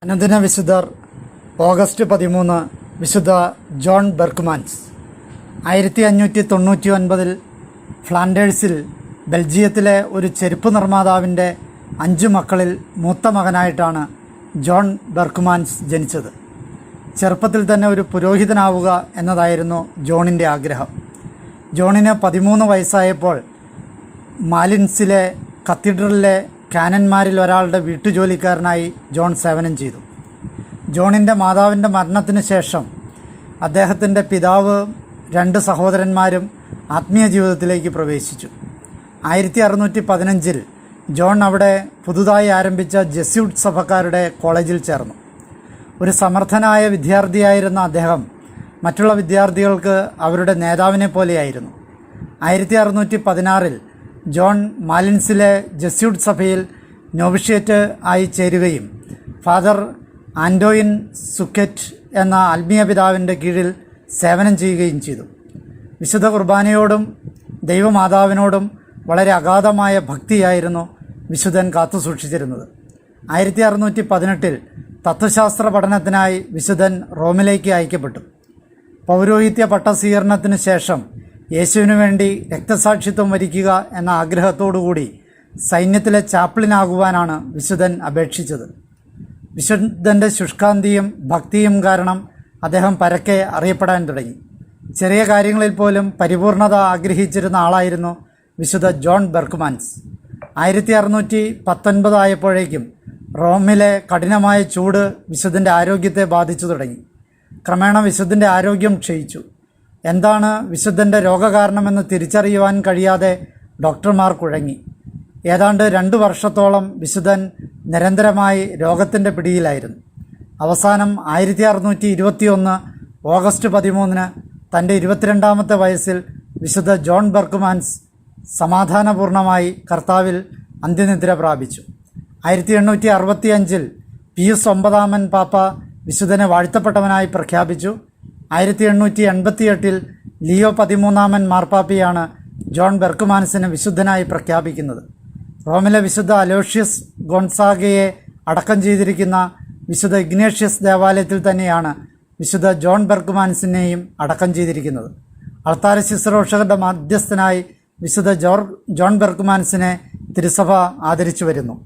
അനുദിന വിശുദ്ധർ ഓഗസ്റ്റ് 13 വിശുദ്ധ ജോൺ ബെർക്ക്മാൻസ്. 1599 ഫ്ലാൻഡേഴ്സിൽ ബെൽജിയത്തിലെ ഒരു ചെരുപ്പ് നിർമ്മാതാവിൻ്റെ 5 മക്കളിൽ മൂത്ത മകനായിട്ടാണ് ജോൺ ബെർക്ക്മാൻസ് ജനിച്ചത്. ചെറുപ്പത്തിൽ തന്നെ ഒരു പുരോഹിതനാവുക എന്നതായിരുന്നു ജോണിൻ്റെ ആഗ്രഹം. ജോണിന് 13 വയസ്സായപ്പോൾ മാലിൻസിലെ കത്തീഡ്രലിലെ കാനന്മാരിൽ ഒരാളുടെ വീട്ടുജോലിക്കാരനായി ജോൺ സേവനം ചെയ്തു. ജോണിൻ്റെ മാതാവിൻ്റെ മരണത്തിന് ശേഷം അദ്ദേഹത്തിൻ്റെ പിതാവ് 2 സഹോദരന്മാരും ആത്മീയ ജീവിതത്തിലേക്ക് പ്രവേശിച്ചു. 1615 ജോൺ അവിടെ പുതുതായി ആരംഭിച്ച ജെസ്യൂട്ട് സഭക്കാരുടെ കോളേജിൽ ചേർന്നു. ഒരു സമർത്ഥനായ വിദ്യാർത്ഥിയായിരുന്ന അദ്ദേഹം മറ്റുള്ള വിദ്യാർത്ഥികൾക്ക് അവരുടെ നേതാവിനെ പോലെയായിരുന്നു. 1616 ജോൺ മാലിൻസിലെ ജെസ്യൂട്ട് സഭയിൽ നോവിഷ്യേറ്റ് ആയി ചേരുകയും ഫാദർ ആൻറ്റോയിൻ സുക്കറ്റ് എന്ന ആത്മീയ പിതാവിൻ്റെ കീഴിൽ സേവനം ചെയ്യുകയും ചെയ്തു. വിശുദ്ധ കുർബാനയോടും ദൈവമാതാവിനോടും വളരെ അഗാധമായ ഭക്തിയായിരുന്നു വിശുദ്ധൻ കാത്തുസൂക്ഷിച്ചിരുന്നത്. 1618 തത്വശാസ്ത്ര പഠനത്തിനായി വിശുദ്ധൻ റോമിലേക്ക് അയക്കപ്പെട്ടു. പൗരോഹിത്യ പട്ടസ്വീകരണത്തിന് ശേഷം യേശുവിനു വേണ്ടി രക്തസാക്ഷിത്വം വരിക്കുക എന്ന ആഗ്രഹത്തോടുകൂടി സൈന്യത്തിലെ ചാപ്ലിനാകുവാനാണ് വിശുദ്ധൻ അപേക്ഷിച്ചത്. വിശുദ്ധൻ്റെ ശുഷ്കാന്തിയും ഭക്തിയും കാരണം അദ്ദേഹം പരക്കെ അറിയപ്പെടാൻ തുടങ്ങി. ചെറിയ കാര്യങ്ങളിൽ പോലും പരിപൂർണത ആഗ്രഹിച്ചിരുന്ന ആളായിരുന്നു വിശുദ്ധ ജോൺ ബെർക്ക്മാൻസ്. 1619 ആയപ്പോഴേക്കും റോമിലെ കഠിനമായ ചൂട് വിശുദ്ധൻ്റെ ആരോഗ്യത്തെ ബാധിച്ചു തുടങ്ങി. ക്രമേണ വിശുദ്ധൻ്റെ ആരോഗ്യം ക്ഷയിച്ചു. എന്താണ് വിശുദ്ധൻ്റെ രോഗകാരണമെന്ന് തിരിച്ചറിയുവാൻ കഴിയാതെ ഡോക്ടർമാർ കുഴങ്ങി. ഏതാണ്ട് 2 വർഷത്തോളം വിശുദ്ധൻ നിരന്തരമായി രോഗത്തിൻ്റെ പിടിയിലായിരുന്നു. അവസാനം 1621 ഓഗസ്റ്റ് 13 തൻ്റെ 22ാമത്തെ വയസ്സിൽ വിശുദ്ധ ജോൺ ബെർക്ക്മാൻസ് സമാധാനപൂർണമായി കർത്താവിൽ അന്ത്യനിദ്ര പ്രാപിച്ചു. 1865 പിയൂസ് 9 പാപ്പ വിശുദ്ധനെ വാഴ്ത്തപ്പെട്ടവനായി പ്രഖ്യാപിച്ചു. 1888 ലിയോ 13 മാർപ്പാപ്പയാണ് ജോൺ ബെർക്ക്മാൻസിനെ വിശുദ്ധനായി പ്രഖ്യാപിക്കുന്നത്. റോമിലെ വിശുദ്ധ അലോഷ്യസ് ഗോൺസാഗയെ അടക്കം ചെയ്തിരിക്കുന്ന വിശുദ്ധ ഇഗ്നേഷ്യസ് ദേവാലയത്തിൽ തന്നെയാണ് വിശുദ്ധ ജോൺ ബെർക്ക്മാൻസിനെയും അടക്കം ചെയ്തിരിക്കുന്നത്. അൾത്താര ശുശ്രൂഷകരുടെ മധ്യസ്ഥനായി വിശുദ്ധ ജോൺ ബെർക്ക്മാൻസിനെ തിരുസഭ ആദരിച്ചു വരുന്നു.